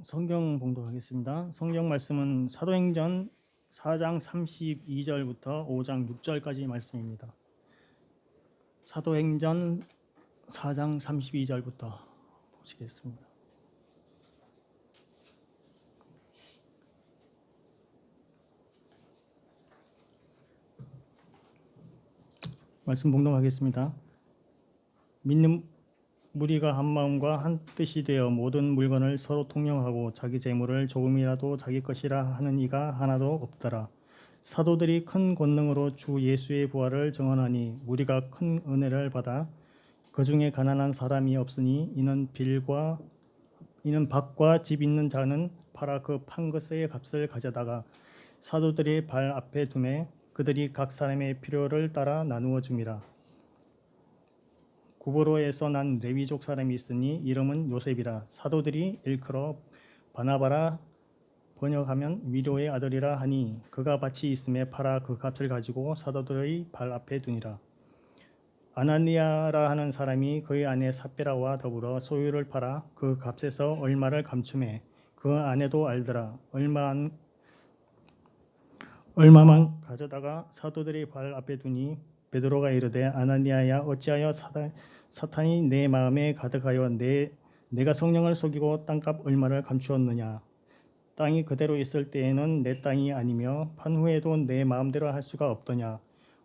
성경 봉독하겠습니다. 성경 말씀은 사도행전 4장 32절부터 5장 6절까지 말씀입니다. 사도행전 4장 32절부터 보시겠습니다. 말씀 봉독하겠습니다. 믿는 무리가 한 마음과 한 뜻이 되어 모든 물건을 서로 통용하고 자기 재물을 조금이라도 자기 것이라 하는 이가 하나도 없더라. 사도들이 큰 권능으로 주 예수의 부활을 증언하니 무리가 큰 은혜를 받아 그 중에 가난한 사람이 없으니 이는 밭과 집 있는 자는 팔아 그 판 것의 값을 가져다가 사도들의 발 앞에 두매 그들이 각 사람의 필요를 따라 나누어 줌이라. 구브로에서 난 레위족 사람이 있으니 이름은 요셉이라. 사도들이 일컬어 바나바라 번역하면 위로의 아들이라 하니 그가 밭이 있음에 팔아 그 값을 가지고 사도들의 발 앞에 두니라. 아나니아라 하는 사람이 그의 아내 삽비라와 더불어 소유를 팔아 그 값에서 얼마를 감춤해 그 아내도 알더라. 얼마만 가져다가 사도들의 발 앞에 두니 베드로가 이르되 아나니아야 어찌하여 사탄이 내 마음에 가득하여 내가 성령을 속이고 땅값 얼마를 감추었느냐. 땅이 그대로 있을 때에는 내 땅이 아니며 판 후에도 내 마음대로 할 수가 없더냐.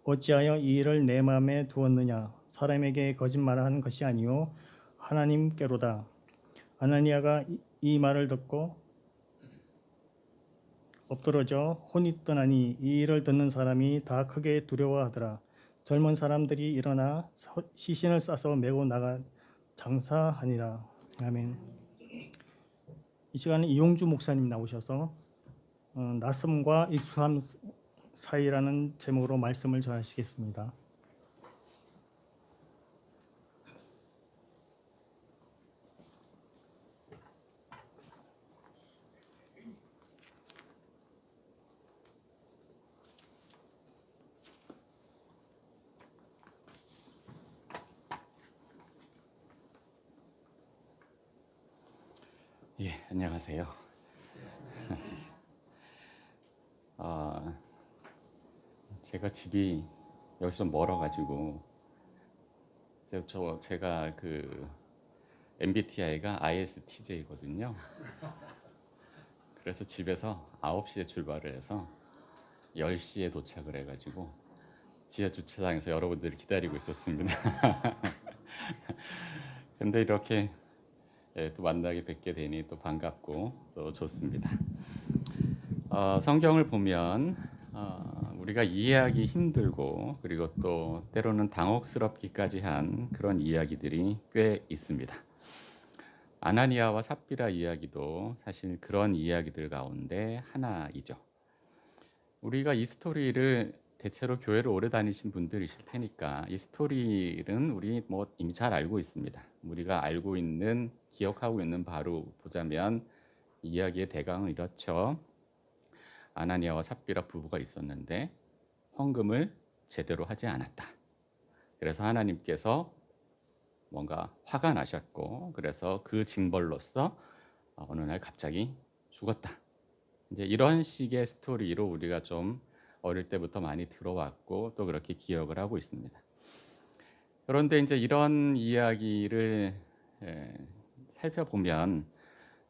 어찌하여 이 일을 내 마음에 두었느냐. 사람에게 거짓말한 것이 아니요 하나님께로다. 아나니아가 이 말을 듣고 엎드러져 혼이 떠나니 이 일을 듣는 사람이 다 크게 두려워하더라. 젊은 사람들이 일어나 시신을 싸서 메고 나가 장사하니라. 아멘. 이 시간에 이용주 목사님 나오셔서 낯섦과 익숙함 사이라는 제목으로 말씀을 전하시겠습니다. 예, 안녕하세요. 제가 집이 여기서 좀 멀어가지고 제가 그 MBTI가 ISTJ거든요. 그래서 집에서 9시에 출발을 해서 10시에 도착을 해가지고 지하 주차장에서 여러분들을 기다리고 있었습니다. 근데 이렇게 또 만나게 뵙게 되니 또 반갑고 또 좋습니다. 성경을 보면 우리가 이해하기 힘들고 그리고 또 때로는 당혹스럽기까지 한 그런 이야기들이 꽤 있습니다. 아나니아와 삽비라 이야기도 사실 그런 이야기들 가운데 하나이죠. 우리가 이 스토리를 대체로 교회를 오래 다니신 분들이실 테니까 이 스토리는 우리 이미 잘 알고 있습니다. 우리가 알고 있는, 기억하고 있는 바로 보자면 이야기의 대강은 이렇죠. 아나니아와 삽비라 부부가 있었는데 헌금을 제대로 하지 않았다. 그래서 하나님께서 뭔가 화가 나셨고 그래서 그 징벌로서 어느 날 갑자기 죽었다. 이제 이런 식의 스토리로 우리가 좀 어릴 때부터 많이 들어왔고 또 그렇게 기억을 하고 있습니다. 그런데 이제 이런 이야기를 살펴보면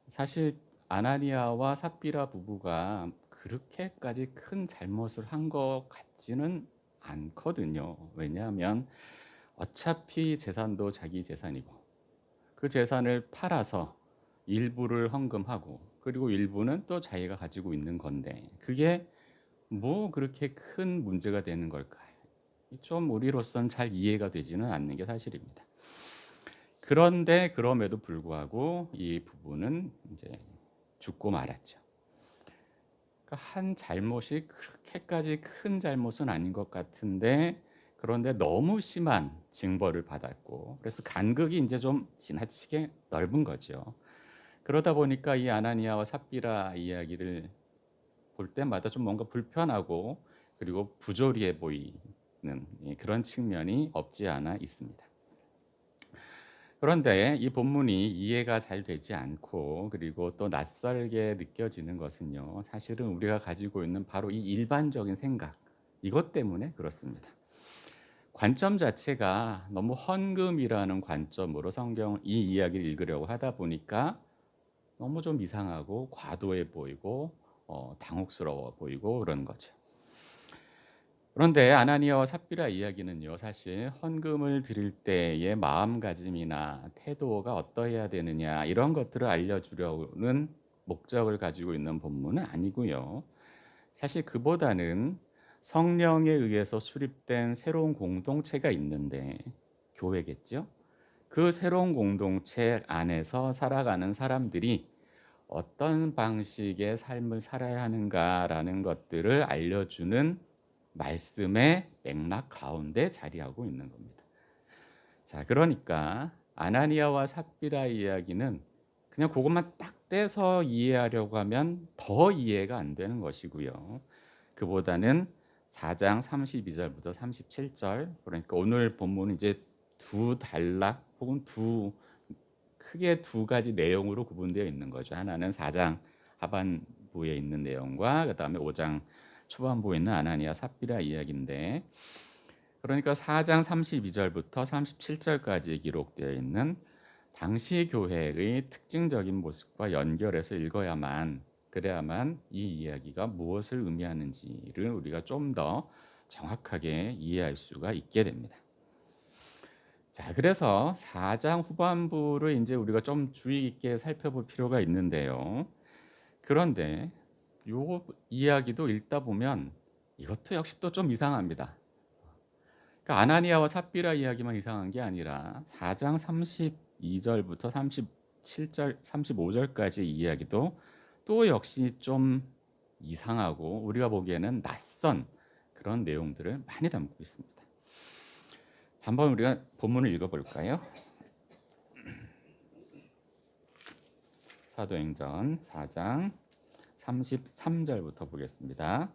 사실 아나니아와 삽비라 부부가 그렇게까지 큰 잘못을 한 것 같지는 않거든요. 왜냐하면 어차피 재산도 자기 재산이고 그 재산을 팔아서 일부를 헌금하고 그리고 일부는 또 자기가 가지고 있는 건데 그게 뭐 그렇게 큰 문제가 되는 걸까요? 좀 우리로서는 잘 이해가 되지는 않는 게 사실입니다. 그런데 그럼에도 불구하고 이 부부는 이제 죽고 말았죠. 그러니까 한 잘못이 그렇게까지 큰 잘못은 아닌 것 같은데 그런데 너무 심한 징벌을 받았고 그래서 간극이 이제 좀 지나치게 넓은 거죠. 그러다 보니까 이 아나니아와 삽비라 이야기를 볼 때마다 좀 뭔가 불편하고 그리고 부조리해 보이는 그런 측면이 없지 않아 있습니다. 그런데 이 본문이 이해가 잘 되지 않고 그리고 또 낯설게 느껴지는 것은요. 사실은 우리가 가지고 있는 바로 이 일반적인 생각 이것 때문에 그렇습니다. 관점 자체가 너무 헌금이라는 관점으로 성경 이 이야기를 읽으려고 하다 보니까 너무 좀 이상하고 과도해 보이고 당혹스러워 보이고 그런 거죠. 그런데 아나니아와 삽비라 이야기는요. 사실 헌금을 드릴 때의 마음가짐이나 태도가 어떠해야 되느냐 이런 것들을 알려주려는 목적을 가지고 있는 본문은 아니고요. 사실 그보다는 성령에 의해서 수립된 새로운 공동체가 있는데 교회겠죠. 그 새로운 공동체 안에서 살아가는 사람들이 어떤 방식의 삶을 살아야 하는가라는 것들을 알려주는 말씀의 맥락 가운데 자리하고 있는 겁니다. 자, 그러니까 아나니아와 삽비라 이야기는 그냥 그것만 딱 떼서 이해하려고 하면 더 이해가 안 되는 것이고요. 그보다는 4장 32절부터 37절 그러니까 오늘 본문은 이제 두 단락 혹은 크게 두 가지 내용으로 구분되어 있는 거죠. 하나는 4장 하반부에 있는 내용과 그다음에 5장 초반부에 있는 아나니아 삽비라 이야기인데 그러니까 4장 32절부터 37절까지 기록되어 있는 당시 교회의 특징적인 모습과 연결해서 읽어야만 그래야만 이 이야기가 무엇을 의미하는지를 우리가 좀 더 정확하게 이해할 수가 있게 됩니다. 자, 그래서 4장 후반부를 이제 우리가 좀 주의 깊게 살펴볼 필요가 있는데요. 그런데 요 이야기도 읽다 보면 이것도 역시 또 좀 이상합니다. 그러니까 아나니아와 삽비라 이야기만 이상한 게 아니라 4장 32절부터 37절, 35절까지 이야기도 또 역시 좀 이상하고 우리가 보기에는 낯선 그런 내용들을 많이 담고 있습니다. 한번 우리가 본문을 읽어볼까요? 사도행전 4장 33절부터 보겠습니다.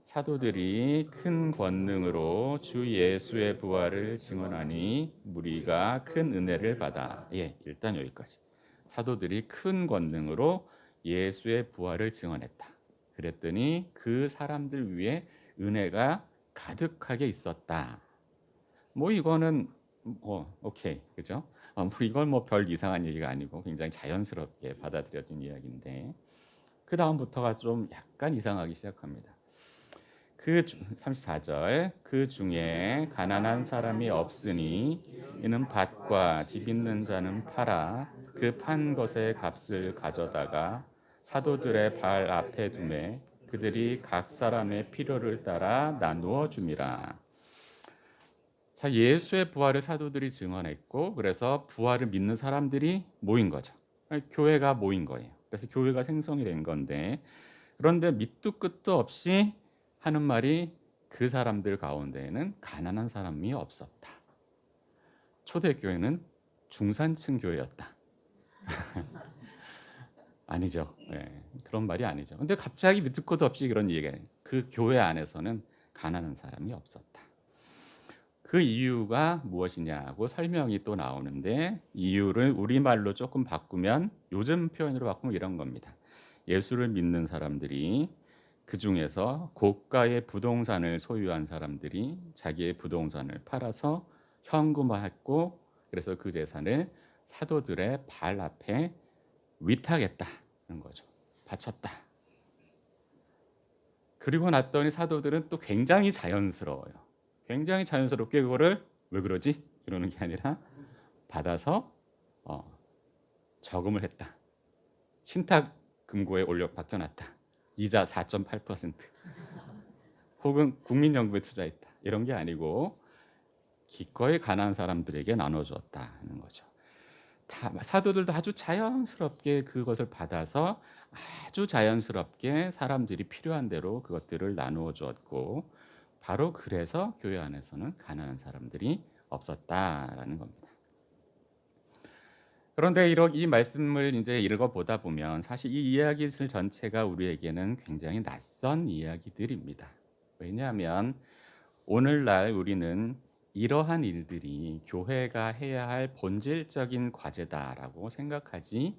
사도들이 큰 권능으로 주 예수의 부활을 증언하니 무리가 큰 은혜를 받아. 일단 여기까지. 사도들이 큰 권능으로 예수의 부활을 증언했다. 그랬더니 그 사람들 위에 은혜가 가득하게 있었다. 뭐 이거는 오케이, 그죠? 뭐 이건 뭐 별 이상한 얘기가 아니고 굉장히 자연스럽게 받아들여진 이야기인데 그 다음부터가 좀 약간 이상하기 시작합니다. 34절 그 중에 가난한 사람이 없으니 이는 밭과 집 있는 자는 팔아 그 판 것의 값을 가져다가 사도들의 발 앞에 두매 그들이 각 사람의 필요를 따라 나누어 줌이라. 자, 예수의 부활을 사도들이 증언했고 그래서 부활을 믿는 사람들이 모인 거죠. 교회가 모인 거예요. 그래서 교회가 생성이 된 건데 그런데 밑도 끝도 없이 하는 말이 그 사람들 가운데에는 가난한 사람이 없었다. 초대교회는 중산층 교회였다. 아니죠. 그런 말이 아니죠. 근데 갑자기 밑도 끝도 없이 그런 얘기가 그 교회 안에서는 가난한 사람이 없었다. 그 이유가 무엇이냐고 설명이 또 나오는데 이유를 우리말로 조금 바꾸면 요즘 표현으로 바꾸면 이런 겁니다. 예수를 믿는 사람들이 그 중에서 고가의 부동산을 소유한 사람들이 자기의 부동산을 팔아서 현금화했고 그래서 그 재산을 사도들의 발 앞에 위탁했다는 거죠. 바쳤다. 그리고 났더니 사도들은 또 굉장히 자연스러워요. 굉장히 자연스럽게 그거를 왜 그러지? 이러는 게 아니라 받아서 저금을 했다. 신탁 금고에 올려 박혀놨다. 이자 4.8% 혹은 국민연금에 투자했다. 이런 게 아니고 기꺼이 가난한 사람들에게 나눠주었다는 거죠. 사도들도 아주 자연스럽게 그것을 받아서 아주 자연스럽게 사람들이 필요한 대로 그것들을 나누어 주었고 바로 그래서 교회 안에서는 가난한 사람들이 없었다라는 겁니다. 그런데 이 말씀을 이제 읽어보다 보면 사실 이 이야기들 전체가 우리에게는 굉장히 낯선 이야기들입니다. 왜냐하면 오늘날 우리는 이러한 일들이 교회가 해야 할 본질적인 과제다라고 생각하지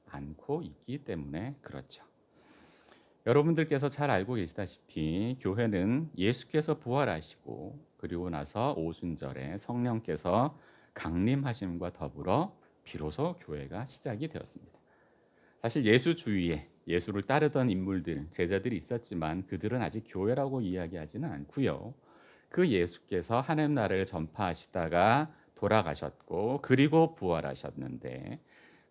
않고 있기 때문에 그렇죠. 여러분들께서 잘 알고 계시다시피 교회는 예수께서 부활하시고 그리고 나서 오순절에 성령께서 강림하심과 더불어 비로소 교회가 시작이 되었습니다. 사실 예수 주위에 예수를 따르던 인물들, 제자들이 있었지만 그들은 아직 교회라고 이야기하지는 않고요. 그 예수께서 하나님 나라를 전파하시다가 돌아가셨고 그리고 부활하셨는데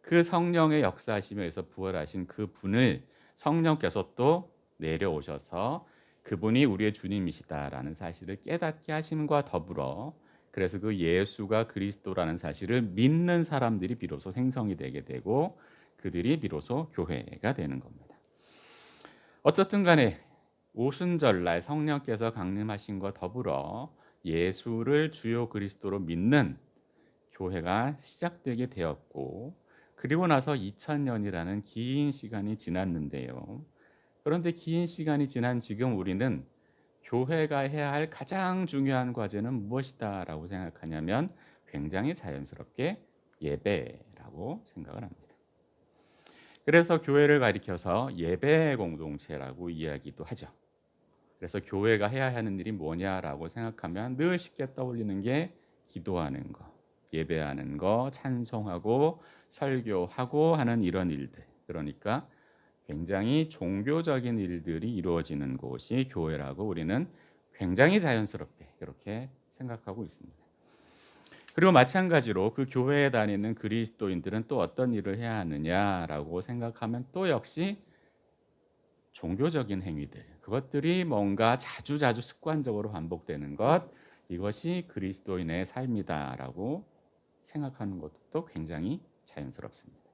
그 성령의 역사하심에 의해서 부활하신 그 분을 성령께서 또 내려오셔서 그분이 우리의 주님이시다라는 사실을 깨닫게 하심과 더불어 그래서 그 예수가 그리스도라는 사실을 믿는 사람들이 비로소 생성이 되게 되고 그들이 비로소 교회가 되는 겁니다. 어쨌든 간에 오순절날 성령께서 강림하심과 더불어 예수를 주요 그리스도로 믿는 교회가 시작되게 되었고 그리고 나서 2000년이라는 긴 시간이 지났는데요. 그런데 긴 시간이 지난 지금 우리는 교회가 해야 할 가장 중요한 과제는 무엇이다라고 생각하냐면 굉장히 자연스럽게 예배라고 생각을 합니다. 그래서 교회를 가리켜서 예배 공동체라고 이야기도 하죠. 그래서 교회가 해야 하는 일이 뭐냐라고 생각하면 늘 쉽게 떠올리는 게 기도하는 거, 예배하는 거, 찬송하고 설교하고 하는 이런 일들. 그러니까 굉장히 종교적인 일들이 이루어지는 곳이 교회라고 우리는 굉장히 자연스럽게 그렇게 생각하고 있습니다. 그리고 마찬가지로 그 교회에 다니는 그리스도인들은 또 어떤 일을 해야 하느냐라고 생각하면 또 역시 종교적인 행위들, 그것들이 뭔가 자주자주 습관적으로 반복되는 것, 이것이 그리스도인의 삶이다라고 생각하는 것도 굉장히 자연스럽습니다.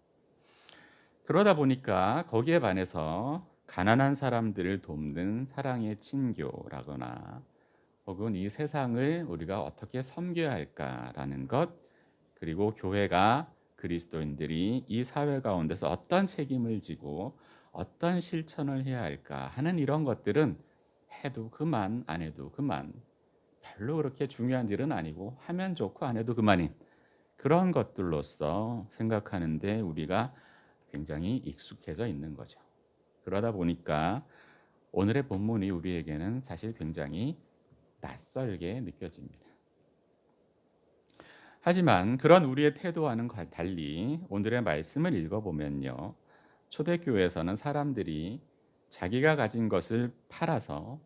그러다 보니까 거기에 반해서 가난한 사람들을 돕는 사랑의 친교라거나 혹은 이 세상을 우리가 어떻게 섬겨야 할까라는 것, 그리고 교회가 그리스도인들이 이 사회 가운데서 어떤 책임을 지고 어떤 실천을 해야 할까 하는 이런 것들은 해도 그만 안 해도 그만, 별로 그렇게 중요한 일은 아니고 하면 좋고 안 해도 그만인 그런 것들로서 생각하는데 우리가 굉장히 익숙해져 있는 거죠. 그러다 보니까 오늘의 본문이 우리에게는 사실 굉장히 낯설게 느껴집니다. 하지만 그런 우리의 태도와는 달리 오늘의 말씀을 읽어보면요. 초대교회에서는 사람들이 자기가 가진 것을 팔아서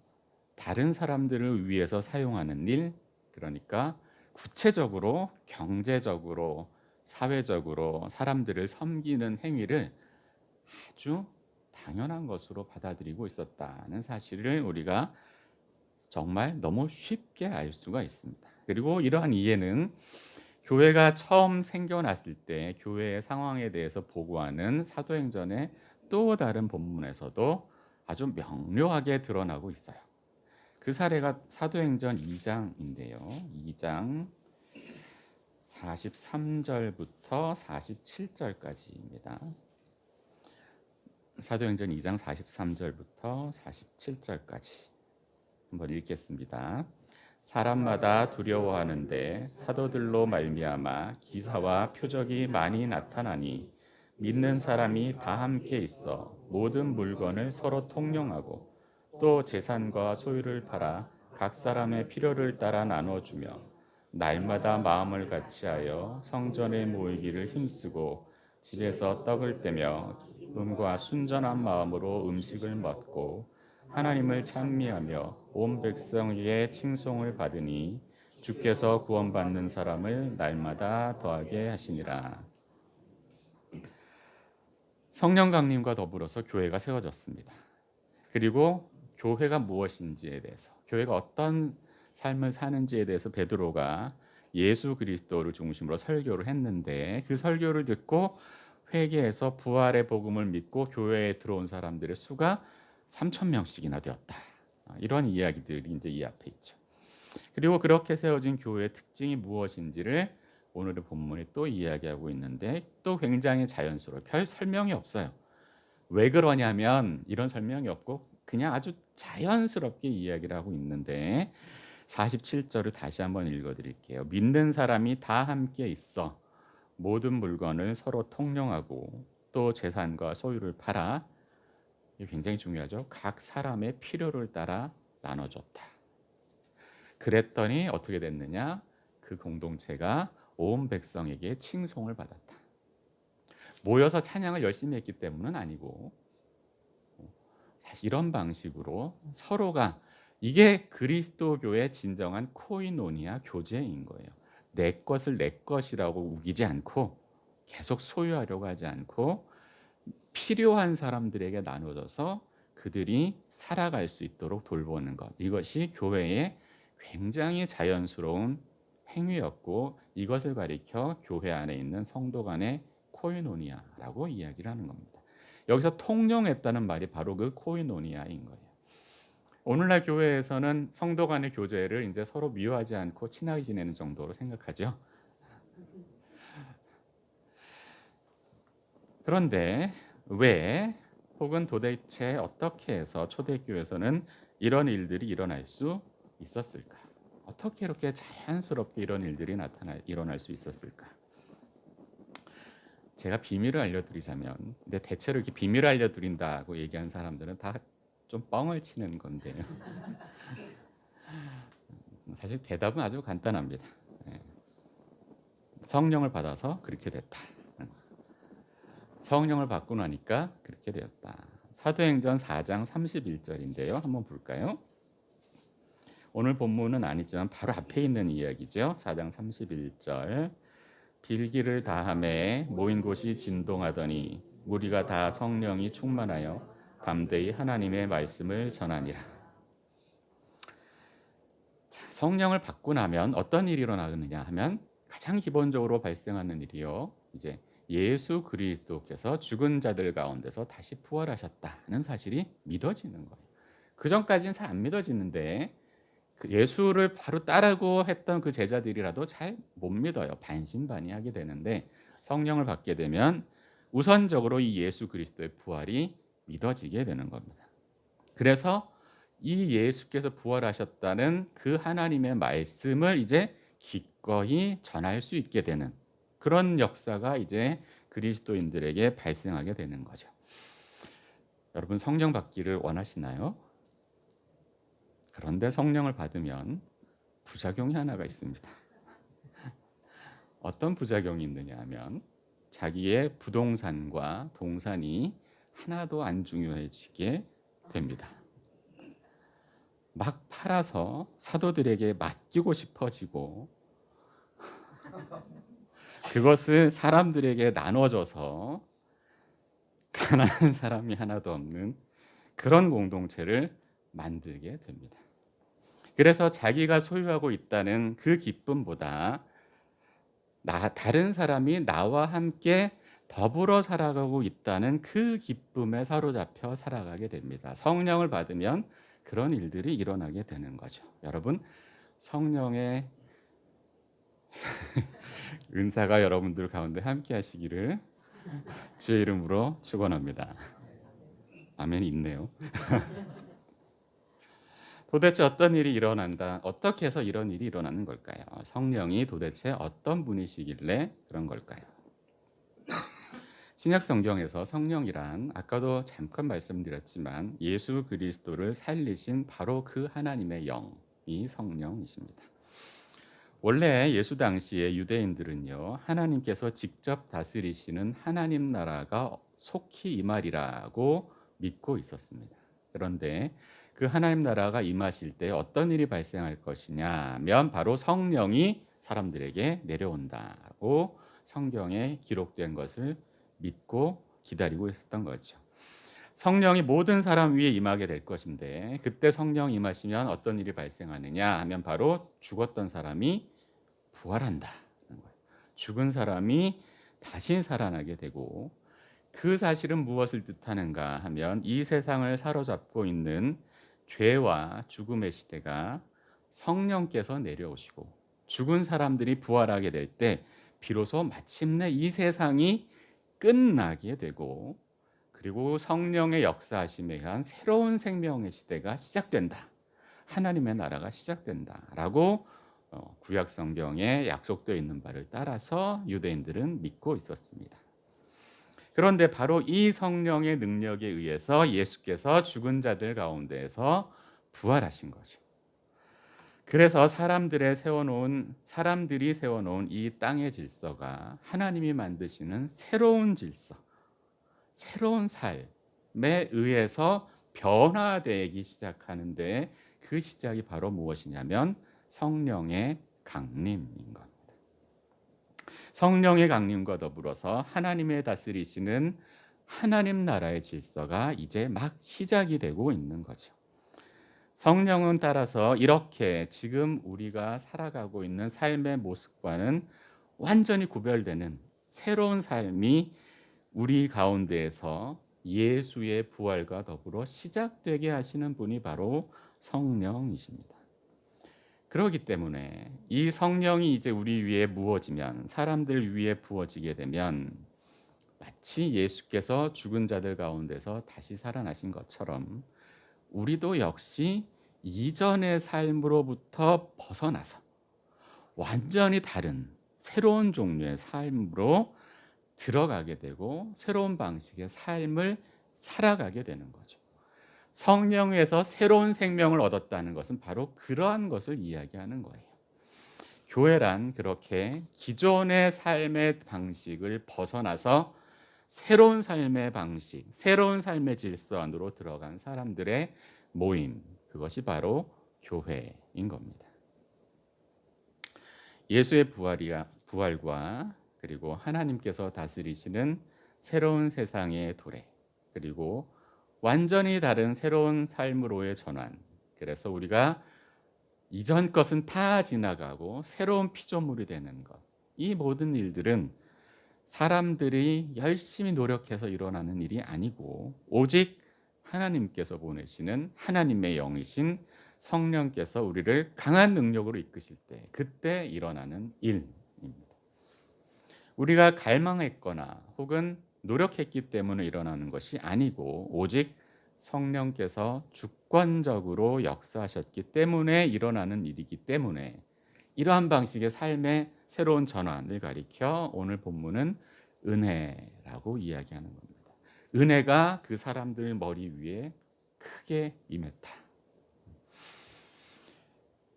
다른 사람들을 위해서 사용하는 일, 그러니까 구체적으로 경제적으로 사회적으로 사람들을 섬기는 행위를 아주 당연한 것으로 받아들이고 있었다는 사실을 우리가 정말 너무 쉽게 알 수가 있습니다. 그리고 이러한 이해는 교회가 처음 생겨났을 때 교회의 상황에 대해서 보고하는 사도행전의 또 다른 본문에서도 아주 명료하게 드러나고 있어요. 그 사례가 사도행전 2장인데요. 2장 43절부터 47절까지입니다. 사도행전 2장 43절부터 47절까지 한번 읽겠습니다. 사람마다 두려워하는데 사도들로 말미암아 기사와 표적이 많이 나타나니 믿는 사람이 다 함께 있어 모든 물건을 서로 통용하고 또 재산과 소유를 팔아 각 사람의 필요를 따라 나눠주며 날마다 마음을 같이하여 성전에 모이기를 힘쓰고 집에서 떡을 떼며 기쁨과 순전한 마음으로 음식을 먹고 하나님을 찬미하며 온 백성에게 칭송을 받으니 주께서 구원받는 사람을 날마다 더하게 하시니라. 성령 강림과 더불어서 교회가 세워졌습니다. 그리고 교회가 무엇인지에 대해서, 교회가 어떤 삶을 사는지에 대해서 베드로가 예수 그리스도를 중심으로 설교를 했는데 그 설교를 듣고 회개해서 부활의 복음을 믿고 교회에 들어온 사람들의 수가 3,000명씩이나 되었다. 이런 이야기들이 이제 이 앞에 있죠. 그리고 그렇게 세워진 교회의 특징이 무엇인지를 오늘의 본문에 또 이야기하고 있는데 또 굉장히 자연스러워요. 별 설명이 없어요. 왜 그러냐면 이런 설명이 없고 그냥 아주 자연스럽게 이야기를 하고 있는데 47절을 다시 한번 읽어드릴게요. 믿는 사람이 다 함께 있어 모든 물건을 서로 통용하고 또 재산과 소유를 팔아, 이게 굉장히 중요하죠. 각 사람의 필요를 따라 나눠줬다. 그랬더니 어떻게 됐느냐? 그 공동체가 온 백성에게 칭송을 받았다. 모여서 찬양을 열심히 했기 때문은 아니고, 사실 이런 방식으로 서로가, 이게 그리스도교의 진정한 코이노니아 교제인 거예요. 내 것을 내 것이라고 우기지 않고 계속 소유하려고 하지 않고 필요한 사람들에게 나눠줘서 그들이 살아갈 수 있도록 돌보는 것, 이것이 교회의 굉장히 자연스러운 행위였고, 이것을 가리켜 교회 안에 있는 성도 간의 코이노니아라고 이야기를 하는 겁니다. 여기서 통용했다는 말이 바로 그 코이노니아인 거예요. 오늘날 교회에서는 성도 간의 교제를 이제 서로 미워하지 않고 친하게 지내는 정도로 생각하죠. 그런데 왜, 혹은 도대체 어떻게 해서 초대교회에서는 이런 일들이 일어날 수 있었을까? 어떻게 이렇게 자연스럽게 이런 일들이 일어날 수 있었을까? 제가 비밀을 알려드리자면, 근데 대체로 이렇게 비밀을 알려드린다고 얘기하는 사람들은 다 좀 뻥을 치는 건데요. 사실 대답은 아주 간단합니다. 성령을 받아서 그렇게 됐다. 성령을 받고 나니까 그렇게 되었다. 사도행전 4장 31절인데요. 한번 볼까요? 오늘 본문은 아니지만 바로 앞에 있는 이야기죠. 4장 31절. 빌기를 다하매 모인 곳이 진동하더니 무리가 다 성령이 충만하여 담대히 하나님의 말씀을 전하니라. 자, 성령을 받고 나면 어떤 일이 일어나느냐 하면, 가장 기본적으로 발생하는 일이요, 이제 예수 그리스도께서 죽은 자들 가운데서 다시 부활하셨다는 사실이 믿어지는 거예요. 그 전까지는 잘 안 믿어지는데, 그 예수를 바로 따르고 했던 그 제자들이라도 잘 못 믿어요. 반신반의하게 되는데, 성령을 받게 되면 우선적으로 이 예수 그리스도의 부활이 믿어지게 되는 겁니다. 그래서 이 예수께서 부활하셨다는 그 하나님의 말씀을 이제 기꺼이 전할 수 있게 되는 그런 역사가 이제 그리스도인들에게 발생하게 되는 거죠. 여러분, 성령 받기를 원하시나요? 그런데 성령을 받으면 부작용이 하나가 있습니다. 어떤 부작용이 있느냐 하면, 자기의 부동산과 동산이 하나도 안 중요해지게 됩니다. 막 팔아서 사도들에게 맡기고 싶어지고, 그것을 사람들에게 나눠줘서 가난한 사람이 하나도 없는 그런 공동체를 만들게 됩니다. 그래서 자기가 소유하고 있다는 그 기쁨보다 다른 사람이 나와 함께 더불어 살아가고 있다는 그 기쁨에 사로잡혀 살아가게 됩니다. 성령을 받으면 그런 일들이 일어나게 되는 거죠. 여러분, 성령의 은사가 여러분들 가운데 함께 하시기를 주의 이름으로 축원합니다. 아멘이 있네요. 도대체 어떤 일이 일어난다? 어떻게 해서 이런 일이 일어나는 걸까요? 성령이 도대체 어떤 분이시길래 그런 걸까요? 신약 성경에서 성령이란, 아까도 잠깐 말씀드렸지만, 예수 그리스도를 살리신 바로 그 하나님의 영이 성령이십니다. 원래 예수 당시의 유대인들은요, 하나님께서 직접 다스리시는 하나님 나라가 속히 임하리라고 믿고 있었습니다. 그런데 그 하나님 나라가 임하실 때 어떤 일이 발생할 것이냐면, 바로 성령이 사람들에게 내려온다고 성경에 기록된 것을 믿고 기다리고 있었던 거죠. 성령이 모든 사람 위에 임하게 될 것인데, 그때 성령 임하시면 어떤 일이 발생하느냐 하면, 바로 죽었던 사람이 부활한다는 거예요. 죽은 사람이 다시 살아나게 되고, 그 사실은 무엇을 뜻하는가 하면, 이 세상을 사로잡고 있는 죄와 죽음의 시대가 성령께서 내려오시고 죽은 사람들이 부활하게 될 때 비로소 마침내 이 세상이 끝나게 되고, 그리고 성령의 역사하심에 의한 새로운 생명의 시대가 시작된다 하나님의 나라가 시작된다라고 구약 성경에 약속되어 있는 바를 따라서 유대인들은 믿고 있었습니다. 그런데 바로 이 성령의 능력에 의해서 예수께서 죽은 자들 가운데에서 부활하신 거죠. 그래서 사람들이 세워놓은 이 땅의 질서가 하나님이 만드시는 새로운 질서, 새로운 삶에 의해서 변화되기 시작하는데 그 시작이 바로 무엇이냐면 성령의 강림인 겁니다. 성령의 강림과 더불어서 하나님의 다스리시는 하나님 나라의 질서가 이제 막 시작이 되고 있는 거죠. 성령은 따라서 이렇게 지금 우리가 살아가고 있는 삶의 모습과는 완전히 구별되는 새로운 삶이 우리 가운데에서 예수의 부활과 더불어 시작되게 하시는 분이 바로 성령이십니다. 그렇기 때문에 이 성령이 이제 우리 위에 부어지면, 사람들 위에 부어지게 되면 마치 예수께서 죽은 자들 가운데서 다시 살아나신 것처럼 우리도 역시 이전의 삶으로부터 벗어나서 완전히 다른 새로운 종류의 삶으로 들어가게 되고 새로운 방식의 삶을 살아가게 되는 거죠. 성령에서 새로운 생명을 얻었다는 것은 바로 그러한 것을 이야기하는 거예요. 교회란 그렇게 기존의 삶의 방식을 벗어나서 새로운 삶의 방식, 새로운 삶의 질서 안으로 들어간 사람들의 모임, 그것이 바로 교회인 겁니다. 예수의 부활과 그리고 하나님께서 다스리시는 새로운 세상의 도래, 그리고 완전히 다른 새로운 삶으로의 전환. 그래서 우리가 이전 것은 다 지나가고 새로운 피조물이 되는 것. 이 모든 일들은 사람들이 열심히 노력해서 일어나는 일이 아니고 오직 하나님께서 보내시는 하나님의 영이신 성령께서 우리를 강한 능력으로 이끄실 때 그때 일어나는 일입니다. 우리가 갈망했거나 혹은 노력했기 때문에 일어나는 것이 아니고 오직 성령께서 주권적으로 역사하셨기 때문에 일어나는 일이기 때문에 이러한 방식의 삶의 새로운 전환을 가리켜 오늘 본문은 은혜라고 이야기하는 겁니다. 은혜가 그 사람들 머리 위에 크게 임했다.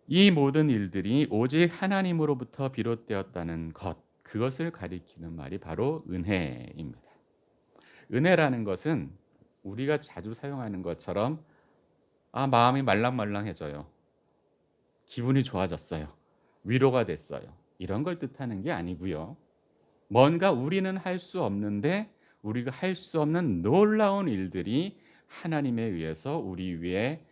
이 모든 일들이 오직 하나님으로부터 비롯되었다는 것, 그것을 가리키는 말이 바로 은혜입니다. 은혜라는 것은 우리가 자주 사용하는 것처럼 마음이 말랑말랑해져요. 기분이 좋아졌어요. 위로가 됐어요. 이런 걸 뜻하는 게 아니고요. 뭔가 우리는 할 수 없는데 우리가 할 수 없는 놀라운 일들이 하나님에 의해서 우리 위에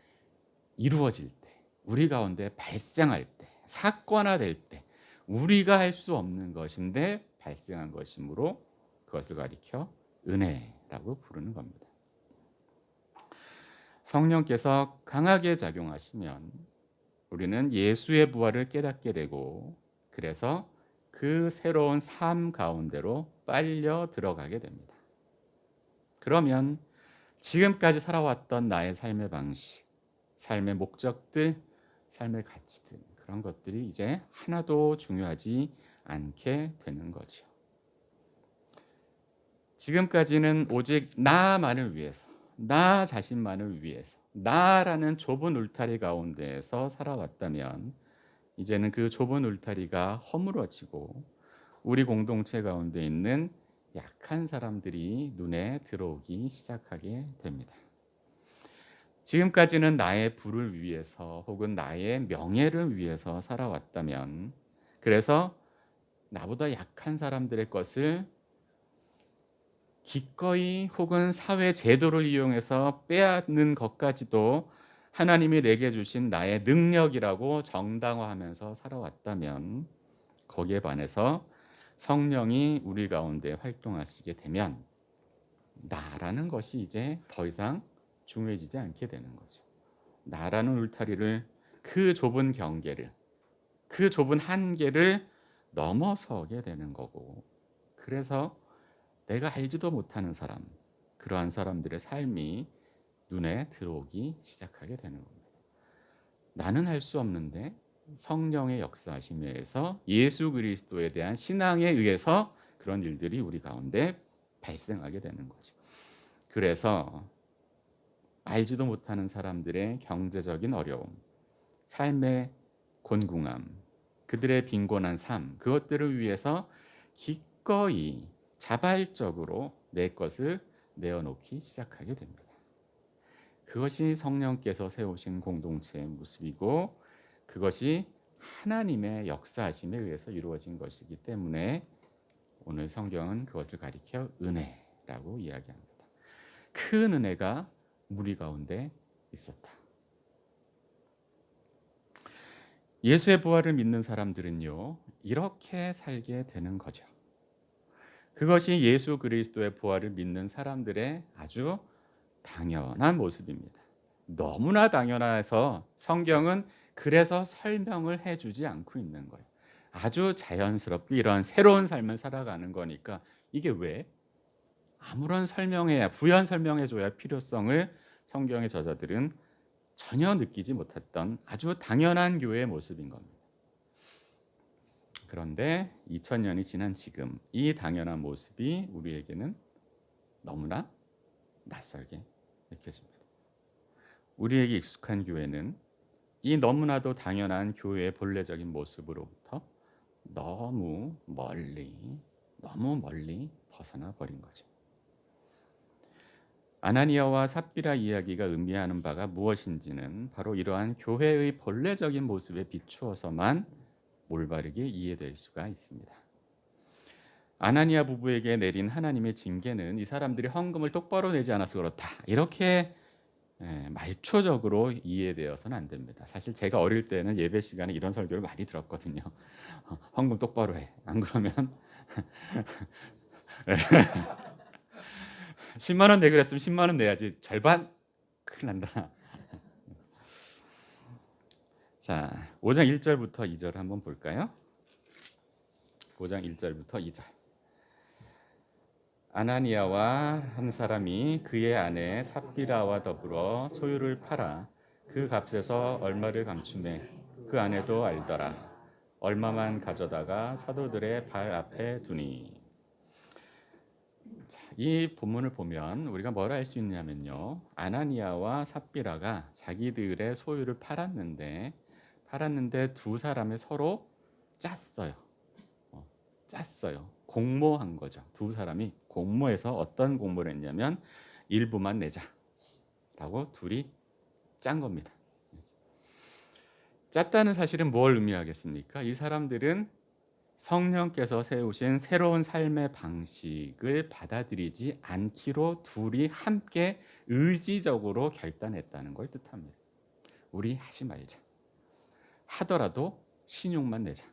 이루어질 때, 우리 가운데 발생할 때, 사건화될 때 우리가 할 수 없는 것인데 발생한 것이므로 그것을 가리켜 은혜라고 부르는 겁니다. 성령께서 강하게 작용하시면 우리는 예수의 부활을 깨닫게 되고 그래서 그 새로운 삶 가운데로 빨려 들어가게 됩니다. 그러면 지금까지 살아왔던 나의 삶의 방식, 삶의 목적들, 삶의 가치들 그런 것들이 이제 하나도 중요하지 않게 되는 거죠. 지금까지는 오직 나만을 위해서, 나 자신만을 위해서, 나라는 좁은 울타리 가운데에서 살아왔다면 이제는 그 좁은 울타리가 허물어지고 우리 공동체 가운데 있는 약한 사람들이 눈에 들어오기 시작하게 됩니다. 지금까지는 나의 부를 위해서 혹은 나의 명예를 위해서 살아왔다면 그래서 나보다 약한 사람들의 것을 기꺼이 혹은 사회 제도를 이용해서 빼앗는 것까지도 하나님이 내게 주신 나의 능력이라고 정당화하면서 살아왔다면 거기에 반해서 성령이 우리 가운데 활동하시게 되면 나라는 것이 이제 더 이상 중요해지지 않게 되는 거죠. 나라는 울타리를 그 좁은 경계를 그 좁은 한계를 넘어서게 되는 거고 그래서 내가 알지도 못하는 사람 그러한 사람들의 삶이 눈에 들어오기 시작하게 되는 겁니다. 나는 할 수 없는데 성령의 역사하심에 의해서 예수 그리스도에 대한 신앙에 의해서 그런 일들이 우리 가운데 발생하게 되는 거죠. 그래서 알지도 못하는 사람들의 경제적인 어려움, 삶의 곤궁함, 그들의 빈곤한 삶, 그것들을 위해서 기꺼이 자발적으로 내 것을 내어놓기 시작하게 됩니다. 그것이 성령께서 세우신 공동체의 모습이고 그것이 하나님의 역사하심에 의해서 이루어진 것이기 때문에 오늘 성경은 그것을 가리켜 은혜라고 이야기합니다. 큰 은혜가 무리 가운데 있었다. 예수의 부활을 믿는 사람들은요, 이렇게 살게 되는 거죠. 그것이 예수 그리스도의 부활을 믿는 사람들의 아주 당연한 모습입니다. 너무나 당연해서 성경은 그래서 설명을 해주지 않고 있는 거예요. 아주 자연스럽게 이런 새로운 삶을 살아가는 거니까 이게 왜? 아무런 부연 설명해줘야 할 필요성을 성경의 저자들은 전혀 느끼지 못했던 아주 당연한 교회의 모습인 겁니다. 그런데 2000년이 지난 지금 이 당연한 모습이 우리에게는 너무나 낯설게 느껴집니다. 우리에게 익숙한 교회는 이 너무나도 당연한 교회의 본래적인 모습으로부터 너무 멀리 벗어나 버린 거죠. 아나니아와 삽비라 이야기가 의미하는 바가 무엇인지는 바로 이러한 교회의 본래적인 모습에 비추어서만 올바르게 이해될 수가 있습니다. 아나니아 부부에게 내린 하나님의 징계는 이 사람들이 헌금을 똑바로 내지 않아서 그렇다, 이렇게 말초적으로 이해되어서는 안 됩니다. 사실 제가 어릴 때는 예배 시간에 이런 설교를 많이 들었거든요. 헌금 똑바로 해. 안 그러면 10만 원 내기로 했으면 10만 원 내야지. 절반? 큰일 난다. 자, 5장 1절부터 2절 한번 볼까요? 5장 1절부터 2절. 아나니아와 한 사람이 그의 아내 삽비라와 더불어 소유를 팔아 그 값에서 얼마를 감추매 그 아내도 알더라. 얼마만 가져다가 사도들의 발 앞에 두니. 이 본문을 보면 우리가 뭘 알 수 있냐면요, 아나니아와 삽비라가 자기들의 소유를 팔았는데 두 사람이 서로 짰어요. 공모한 거죠. 두 사람이 공모해서 어떤 공모를 했냐면 일부만 내자라고 둘이 짠 겁니다. 짰다는 사실은 뭘 의미하겠습니까? 이 사람들은 성령께서 세우신 새로운 삶의 방식을 받아들이지 않기로 둘이 함께 의지적으로 결단했다는 걸 뜻합니다. 우리 하지 말자. 하더라도 신용만 내자.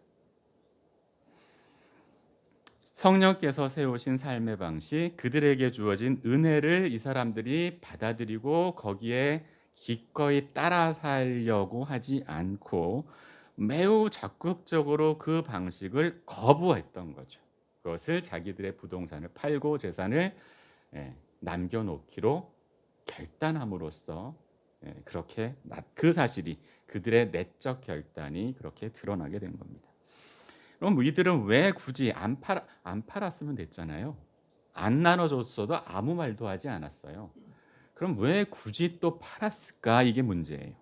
성령께서 세우신 삶의 방식, 그들에게 주어진 은혜를 이 사람들이 받아들이고 거기에 기꺼이 따라 살려고 하지 않고 매우 적극적으로 그 방식을 거부했던 거죠. 그것을 자기들의 부동산을 팔고 재산을 남겨놓기로 결단함으로써 그렇게 그 사실이, 그들의 내적 결단이 그렇게 드러나게 된 겁니다. 그럼 이들은 왜 굳이 안 팔았으면 됐잖아요. 안 나눠줬어도 아무 말도 하지 않았어요. 그럼 왜 굳이 또 팔았을까? 이게 문제예요.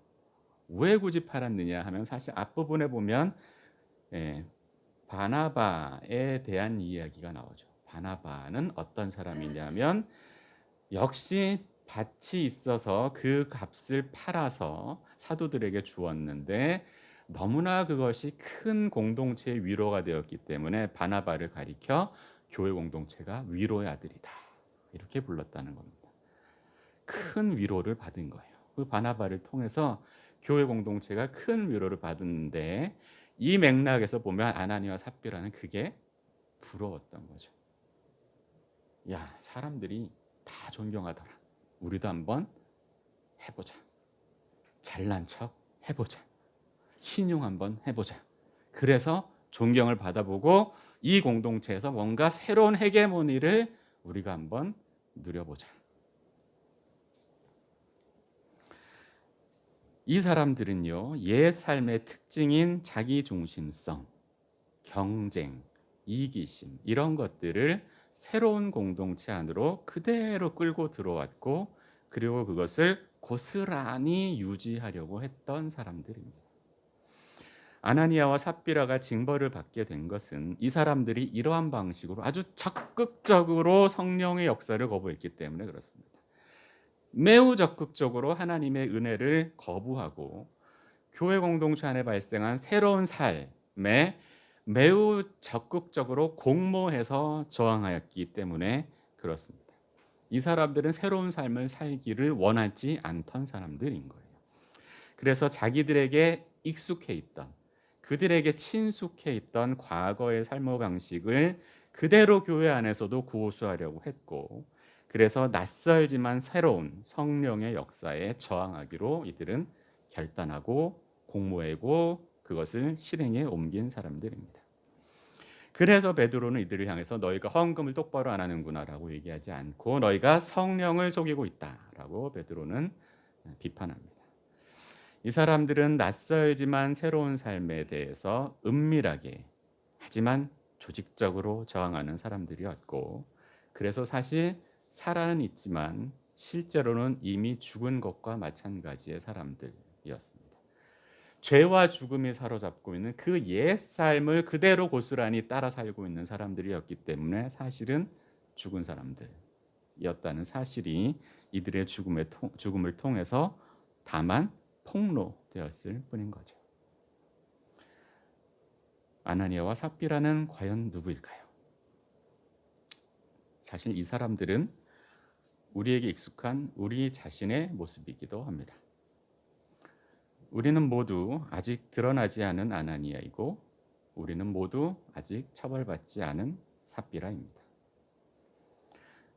왜 굳이 팔았느냐 하면 사실 앞부분에 보면 바나바에 대한 이야기가 나오죠. 바나바는 어떤 사람이냐면 역시 밭이 있어서 그 값을 팔아서 사도들에게 주었는데 너무나 그것이 큰 공동체의 위로가 되었기 때문에 바나바를 가리켜 교회 공동체가 위로의 아들이다, 이렇게 불렀다는 겁니다. 큰 위로를 받은 거예요. 그 바나바를 통해서 교회 공동체가 큰 위로를 받았는데 이 맥락에서 보면 아나니아와 삽비라는 그게 부러웠던 거죠. 야, 사람들이 다 존경하더라. 우리도 한번 해보자. 잘난 척 해보자. 신용 한번 해보자. 그래서 존경을 받아보고 이 공동체에서 뭔가 새로운 헤게모니를 우리가 한번 누려보자. 이 사람들은요, 옛 삶의 특징인 자기중심성, 경쟁, 이기심 이런 것들을 새로운 공동체 안으로 그대로 끌고 들어왔고, 그리고 그것을 고스란히 유지하려고 했던 사람들입니다. 아나니아와 삽비라가 징벌을 받게 된 것은 이 사람들이 이러한 방식으로 아주 적극적으로 성령의 역사를 거부했기 때문에 그렇습니다. 매우 적극적으로 하나님의 은혜를 거부하고 교회 공동체 안에 발생한 새로운 삶에 매우 적극적으로 공모해서 저항하였기 때문에 그렇습니다. 이 사람들은 새로운 삶을 살기를 원하지 않던 사람들인 거예요. 그래서 자기들에게 익숙해 있던, 그들에게 친숙해 있던 과거의 삶의 방식을 그대로 교회 안에서도 고수하려고 했고, 그래서 낯설지만 새로운 성령의 역사에 저항하기로 이들은 결단하고 공모하고 그것을 실행에 옮긴 사람들입니다. 그래서 베드로는 이들을 향해서 너희가 헌금을 똑바로 안 하는구나라고 얘기하지 않고 너희가 성령을 속이고 있다라고 베드로는 비판합니다. 이 사람들은 낯설지만 새로운 삶에 대해서 은밀하게 하지만 조직적으로 저항하는 사람들이었고, 그래서 사실 살아는 있지만 실제로는 이미 죽은 것과 마찬가지의 사람들이었습니다. 죄와 죽음이 사로잡고 있는 그 옛 삶을 그대로 고스란히 따라 살고 있는 사람들이었기 때문에 사실은 죽은 사람들이었다는 사실이 이들의 죽음을 통해서 다만 폭로되었을 뿐인 거죠. 아나니아와 삽비라는 과연 누구일까요? 사실 이 사람들은 우리에게 익숙한 우리 자신의 모습이기도 합니다. 우리는 모두 아직 드러나지 않은 아나니아이고, 우리는 모두 아직 처벌받지 않은 삽비라입니다.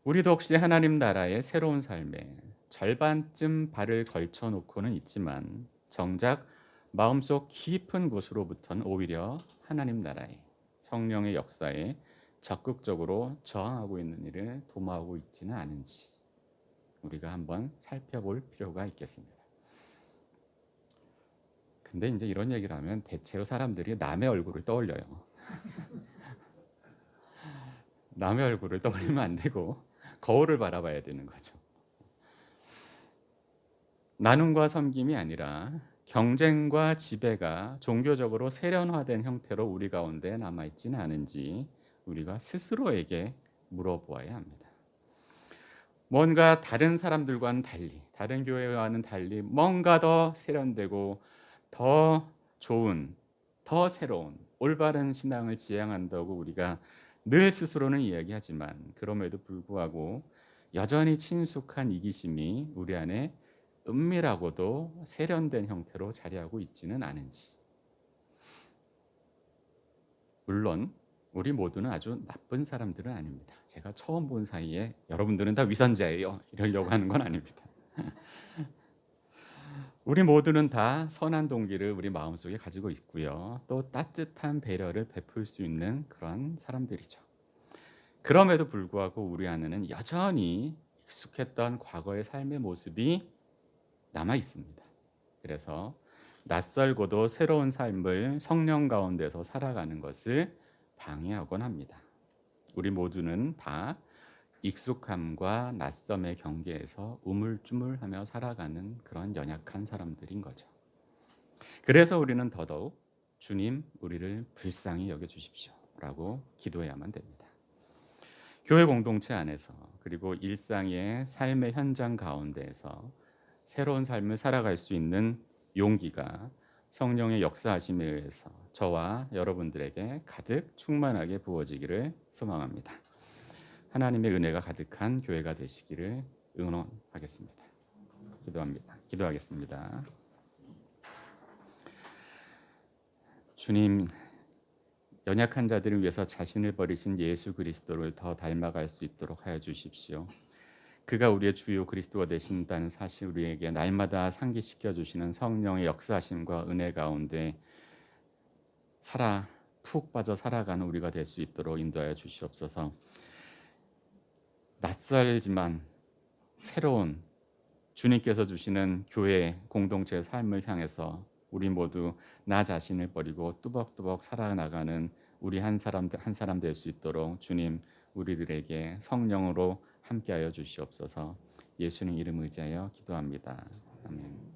우리도 혹시 하나님 나라의 새로운 삶에 절반쯤 발을 걸쳐 놓고는 있지만 정작 마음속 깊은 곳으로부터는 오히려 하나님 나라의 성령의 역사에 적극적으로 저항하고 있는 일을 도모하고 있지는 않은지 우리가 한번 살펴볼 필요가 있겠습니다. 근데 이제 이런 얘기를 하면 대체로 사람들이 남의 얼굴을 떠올려요. 남의 얼굴을 떠올리면 안 되고 거울을 바라봐야 되는 거죠. 나눔과 섬김이 아니라 경쟁과 지배가 종교적으로 세련화된 형태로 우리 가운데 남아있지는 않은지 우리가 스스로에게 물어보아야 합니다. 뭔가 다른 사람들과는 달리, 다른 교회와는 달리 뭔가 더 세련되고 더 좋은, 더 새로운 올바른 신앙을 지향한다고 우리가 늘 스스로는 이야기하지만, 그럼에도 불구하고 여전히 친숙한 이기심이 우리 안에 은밀하고도 세련된 형태로 자리하고 있지는 않은지. 물론 우리 모두는 아주 나쁜 사람들은 아닙니다. 제가 처음 본 사이에 여러분들은 다 위선자예요 이러려고 하는 건 아닙니다. 우리 모두는 다 선한 동기를 우리 마음속에 가지고 있고요, 또 따뜻한 배려를 베풀 수 있는 그런 사람들이죠. 그럼에도 불구하고 우리 안에는 여전히 익숙했던 과거의 삶의 모습이 남아 있습니다. 그래서 낯설고도 새로운 삶을 성령 가운데서 살아가는 것을 방해하곤 합니다. 우리 모두는 다 익숙함과 낯섦의 경계에서 우물쭈물하며 살아가는 그런 연약한 사람들인 거죠. 그래서 우리는 더더욱 주님, 우리를 불쌍히 여겨주십시오라고 기도해야만 됩니다. 교회 공동체 안에서, 그리고 일상의 삶의 현장 가운데에서 새로운 삶을 살아갈 수 있는 용기가 성령의 역사하심에 의해서 저와 여러분들에게 가득 충만하게 부어지기를 소망합니다. 하나님의 은혜가 가득한 교회가 되시기를 응원하겠습니다. 기도하겠습니다. 주님, 연약한 자들을 위해서 자신을 버리신 예수 그리스도를 더 닮아갈 수 있도록 하여 주십시오. 그가 우리의 주요 그리스도가 되신다는 사실 우리에게 날마다 상기시켜 주시는 성령의 역사하심과 은혜 가운데 푹 빠져 살아가는 우리가 될 수 있도록 인도하여 주시옵소서. 낯설지만 새로운 주님께서 주시는 교회 공동체의 삶을 향해서 우리 모두 나 자신을 버리고 뚜벅뚜벅 살아나가는 우리 한 사람 한 사람 될 수 있도록 주님 우리들에게 성령으로 함께하여 주시옵소서. 예수님 이름 의지하여 기도합니다. 아멘.